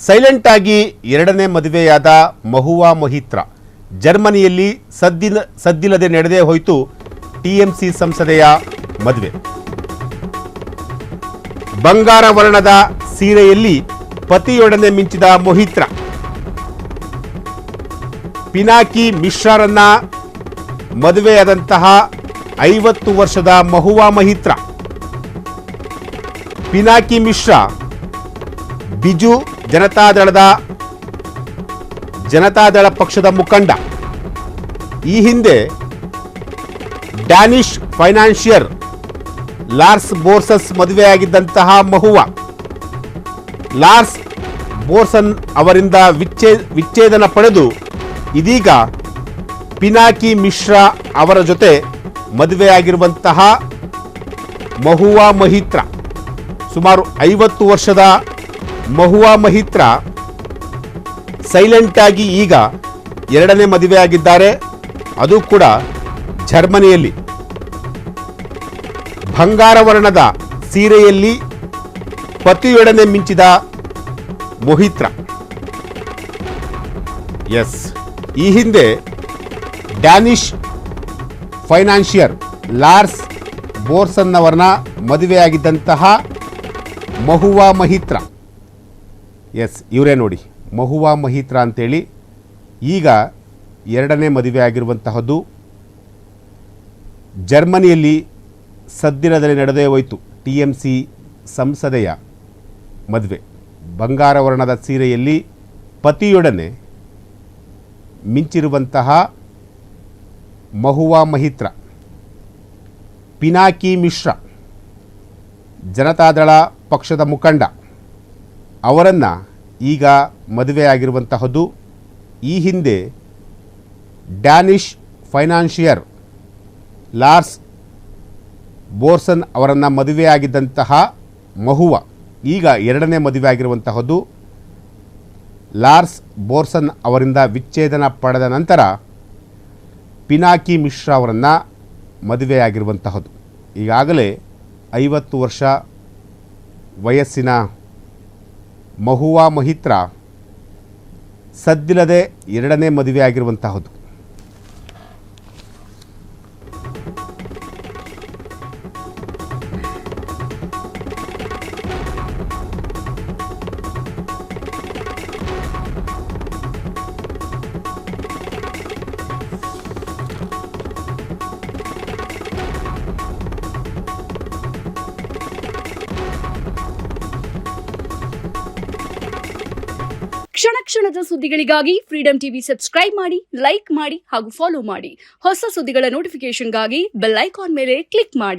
Silent ಆಗಿ ಎರಡನೇ ಮದುವೆಯಾದ ಮಹುವಾ ಮೊಹಿತ್ರಾ. ಜರ್ಮನಿಯಲ್ಲಿ ಸದ್ದಿಲ್ಲದೆ ನಡೆದೇ ಹೋಯಿತು ಟಿಎಂಸಿ ಸಂಸದೆಯ ಮದುವೆ. ಬಂಗಾರ ವರ್ಣದ ಸೀರೆಯಲ್ಲಿ ಪತಿಯೊಡನೆ ಮಿಂಚಿದ ಮೊಹಿತ್ರಾ. ಪಿನಾಕಿ ಮಿಶ್ರಾರನ್ನ ಮದುವೆಯಾದಂತಹ 50 ವರ್ಷದ ಮಹುವಾ ಮೊಹಿತ್ರಾ. ಪಿನಾಕಿ ಮಿಶ್ರಾ ಬಿಜು ಜನತಾದಳ ಪಕ್ಷದ ಮುಖಂಡ. ಈ ಹಿಂದೆ ಡ್ಯಾನಿಷ್ ಫೈನಾನ್ಷಿಯರ್ ಲಾರ್ಸ್ ಬೋರ್ಸಸ್ ಮದುವೆಯಾಗಿದ್ದಂತಹ ಮಹುವಾ ಲಾರ್ಸ್ ಬೋರ್ಸನ್ ಅವರಿಂದ ವಿಚ್ಛೇದನ ಪಡೆದು ಇದೀಗ ಪಿನಾಕಿ ಮಿಶ್ರಾ ಅವರ ಜೊತೆ ಮದುವೆಯಾಗಿರುವಂತಹ ಮಹುವಾ ಮೊಹಿತ್ರಾ. ಸುಮಾರು 50 ವರ್ಷದ ಮಹುವಾ ಮೊಹಿತ್ರಾ ಸೈಲೆಂಟ್ ಆಗಿ ಈಗ ಎರಡನೇ ಮದುವೆಯಾಗಿದ್ದಾರೆ. ಅದು ಕೂಡ ಜರ್ಮನಿಯಲ್ಲಿ. ಬಂಗಾರ ವರ್ಣದ ಸೀರೆಯಲ್ಲಿ ಪತಿಯೊಡನೆ ಮಿಂಚಿದ ಮೊಹಿತ್ರಾ. ಎಸ್, ಈ ಹಿಂದೆ ಡ್ಯಾನಿಷ್ ಫೈನಾನ್ಷಿಯರ್ ಲಾರ್ಸ್ ಬೋರ್ಸನ್ ಅವರನ್ನ ಮದುವೆಯಾಗಿದ್ದಂತಹ ಮಹುವಾ ಮೊಹಿತ್ರಾ. ಎಸ್, ಇವರೇ ನೋಡಿ ಮಹುವಾ ಮೊಹಿತ್ರಾ ಅಂತೇಳಿ. ಈಗ ಎರಡನೇ ಮದುವೆ ಆಗಿರುವಂತಹದ್ದು ಜರ್ಮನಿಯಲ್ಲಿ ಸದ್ದಿಲ್ಲದೆ ನಡೆದೇ ಹೋಯಿತು ಟಿಎಂಸಿ ಸಂಸದೆಯ ಮದುವೆ. ಬಂಗಾರ ವರ್ಣದ ಸೀರೆಯಲ್ಲಿ ಪತಿಯೊಡನೆ ಮಿಂಚಿರುವಂತಹ ಮಹುವಾ ಮೊಹಿತ್ರಾ. ಪಿನಾಕಿ ಮಿಶ್ರಾ ಜನತಾದಳ ಪಕ್ಷದ ಮುಖಂಡ. ಅವರನ್ನು ಈಗ ಮದುವೆಯಾಗಿರುವಂತಹದ್ದು. ಈ ಹಿಂದೆ ಡ್ಯಾನಿಷ್ ಫೈನಾನ್ಷಿಯರ್ ಲಾರ್ಸ್ ಬೋರ್ಸನ್ ಅವರನ್ನು ಮದುವೆಯಾಗಿದ್ದಂತಹ ಮಹುವಾ ಈಗ ಎರಡನೇ ಮದುವೆ ಆಗಿರುವಂತಹದ್ದು. ಲಾರ್ಸ್ ಬೋರ್ಸನ್ ಅವರಿಂದ ವಿಚ್ಛೇದನ ಪಡೆದ ನಂತರ ಪಿನಾಕಿ ಮಿಶ್ರಾ ಅವರನ್ನು ಮದುವೆಯಾಗಿರುವಂತಹದ್ದು. ಈಗಾಗಲೇ 50 ವರ್ಷ ವಯಸ್ಸಿನ ಮಹುವಾ ಮೊಹಿತ್ರಾ ಸದ್ದಿಲ್ಲದೆ ಎರಡನೇ ಮದುವೆ ಆಗಿರುವಂತಹದ್ದು. ಕ್ಷಣ ಕ್ಷಣದ ಸುದ್ದಿಗಳಿಗಾಗಿ ಫ್ರೀಡಂ ಟಿವಿ ಸಬ್ಸ್ಕ್ರೈಬ್ ಮಾಡಿ, ಲೈಕ್ ಮಾಡಿ ಹಾಗೂ ಫಾಲೋ ಮಾಡಿ. ಹೊಸ ಸುದ್ದಿಗಳ ನೋಟಿಫಿಕೇಶನ್ಗಾಗಿ ಬೆಲ್ ಐಕಾನ್ ಮೇಲೆ ಕ್ಲಿಕ್ ಮಾಡಿ.